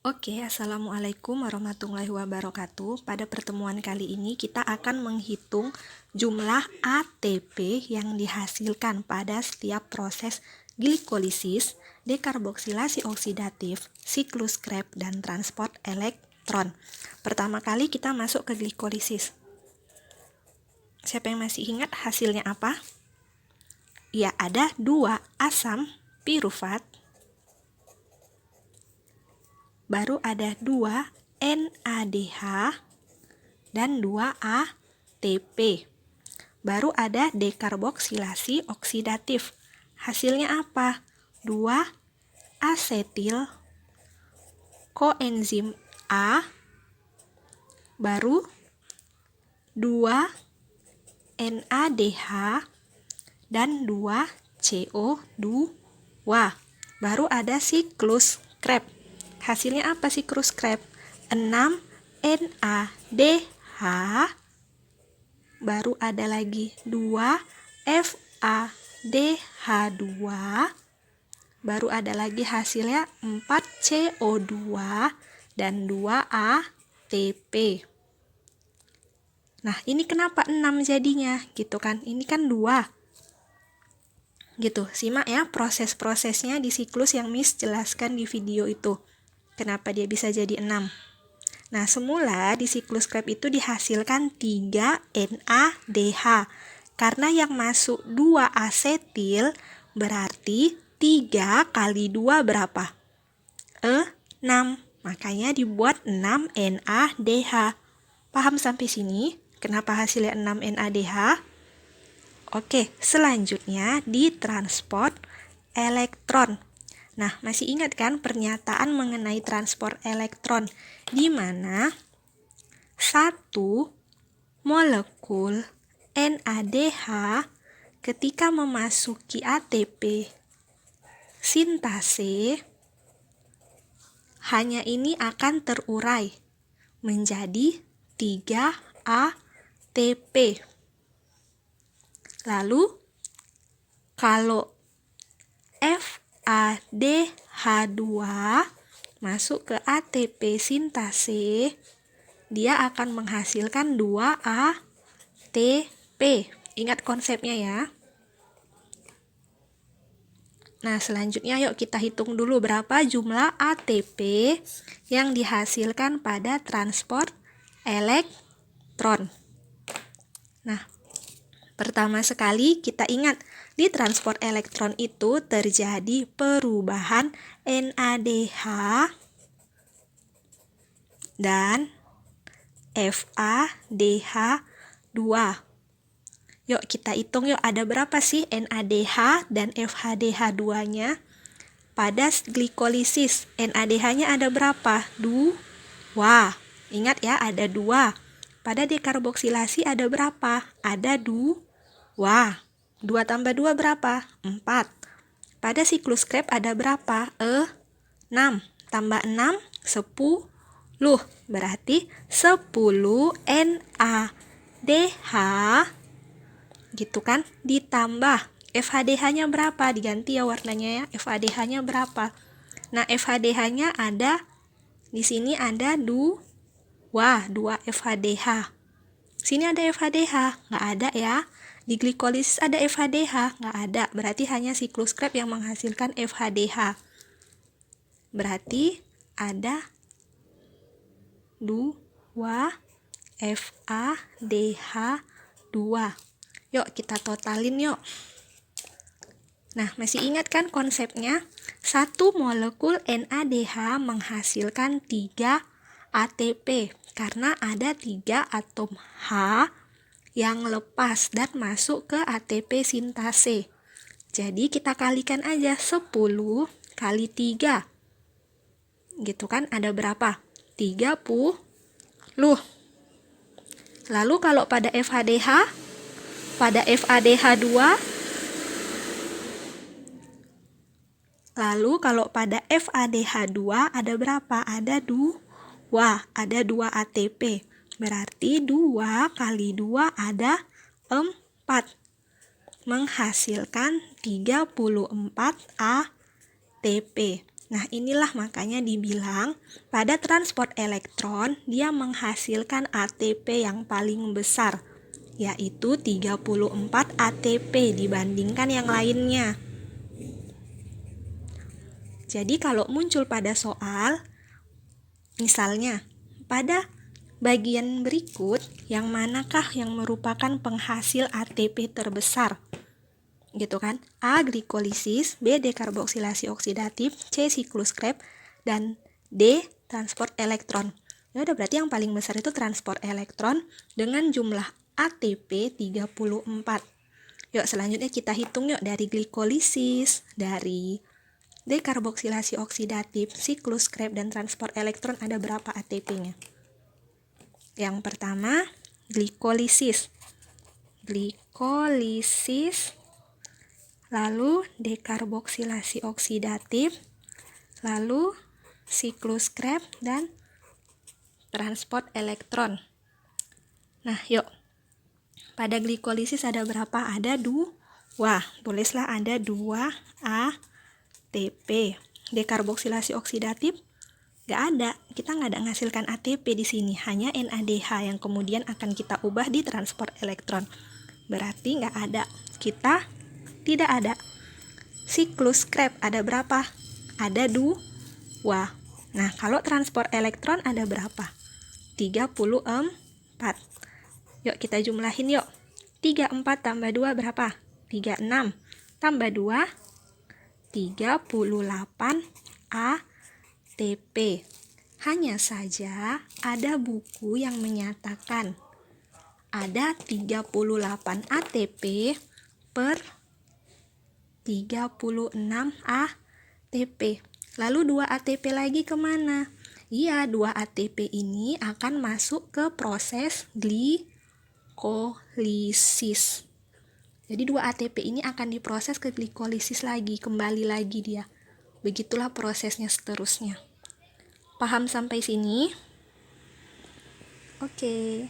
Oke, Assalamualaikum warahmatullahi wabarakatuh. Pada pertemuan kali ini kita akan menghitung jumlah ATP yang dihasilkan pada setiap proses glikolisis, dekarboksilasi oksidatif, siklus Krebs, dan transport elektron. Pertama kali kita masuk ke glikolisis. Siapa yang masih ingat hasilnya apa? Ya, ada 2 asam pirufat, baru ada 2 NADH dan 2 ATP. Baru ada dekarboksilasi oksidatif. Hasilnya apa? 2 asetil koenzim A, baru 2 NADH dan 2 CO2. Baru ada siklus Krebs. Hasilnya apa siklus Krebs? 6 NADH, baru ada lagi 2 FADH2, baru ada lagi hasilnya 4 CO2 dan 2 ATP. Nah, ini kenapa 6 jadinya? Gitu kan? Ini kan 2. Gitu, simak ya proses-prosesnya di siklus yang Miss jelaskan di video itu. Kenapa dia bisa jadi 6? Nah, semula di siklus Krebs itu dihasilkan 3 NADH. Karena yang masuk 2 asetil, berarti 3 kali 2 berapa? 6. Makanya dibuat 6 NADH. Paham sampai sini? Kenapa hasilnya 6 NADH? Oke, selanjutnya di transport elektron. Nah, masih ingat kan pernyataan mengenai transport elektron, di mana satu molekul NADH ketika memasuki ATP sintase, hanya ini akan terurai menjadi 3 ATP. Lalu, kalau FADH2 masuk ke ATP sintase, dia akan menghasilkan 2 ATP. Ingat konsepnya ya. Nah, selanjutnya yuk kita hitung dulu berapa jumlah ATP yang dihasilkan pada transport elektron. Nah, pertama sekali kita ingat, di transport elektron itu terjadi perubahan NADH dan FADH2. Yuk kita hitung yuk, ada berapa sih NADH dan FADH2-nya? Pada glikolisis, NADH-nya ada berapa? 2. Ingat ya, ada 2. Pada dekarboksilasi ada berapa? Ada 2. 2 tambah 2 berapa? 4. Pada siklus Krebs ada berapa? 6. Tambah 6, 10. Berarti 10 NADH, gitu kan? Ditambah FADH-nya berapa? Diganti ya warnanya ya. FADH-nya berapa? Nah, FADH-nya ada di sini ada 2 FADH. Sini ada FADH, nggak ada ya. Di glikolisis ada FADH, nggak ada. Berarti hanya siklus Krebs yang menghasilkan FADH. Berarti ada 2 FADH2. Yuk kita totalin yuk. Nah, masih ingat kan konsepnya? Satu molekul NADH menghasilkan 3 ATP karena ada 3 atom H yang lepas dan masuk ke ATP sintase. Jadi kita kalikan aja 10 kali 3. Gitu kan, ada berapa? 30. Lalu kalau pada FADH, pada FADH2, lalu kalau pada FADH2 ada berapa? Ada 2. Ada 2 ATP. Berarti 2 kali 2 ada 4. Menghasilkan 34 ATP. Nah, inilah makanya dibilang pada transport elektron dia menghasilkan ATP yang paling besar, yaitu 34 ATP dibandingkan yang lainnya. Jadi kalau muncul pada soal, misalnya pada bagian berikut, yang manakah yang merupakan penghasil ATP terbesar? Gitu kan? A. Glikolisis, B. Dekarboksilasi oksidatif, C. Siklus Krebs, dan D. Transport elektron. Ya udah, berarti yang paling besar itu transport elektron dengan jumlah ATP 34. Yuk selanjutnya kita hitung yuk dari glikolisis, dari dekarboksilasi oksidatif, siklus Krebs, dan transport elektron ada berapa ATP-nya. Yang pertama, glikolisis. Lalu dekarboksilasi oksidatif, lalu siklus Krebs, dan transport elektron. Nah, yuk. Pada glikolisis ada berapa? Ada 2. Tulislah ada 2 ATP. Dekarboksilasi oksidatif nggak ada. Kita nggak ada menghasilkan ATP di sini, hanya NADH yang kemudian akan kita ubah di transport elektron. Berarti nggak ada. Kita tidak ada. Siklus Krebs ada berapa? Ada 2. Nah, kalau transport elektron ada berapa? 34. Yuk kita jumlahin yuk. 34 tambah 2 berapa? 36. Tambah 2, 38 ATP. Hanya saja ada buku yang menyatakan ada 38 ATP per 36 ATP. Lalu 2 ATP lagi kemana? Iya, 2 ATP ini akan masuk ke proses glikolisis. Jadi 2 ATP ini akan diproses ke glikolisis lagi, kembali lagi dia. Begitulah prosesnya seterusnya. Paham sampai sini? Oke.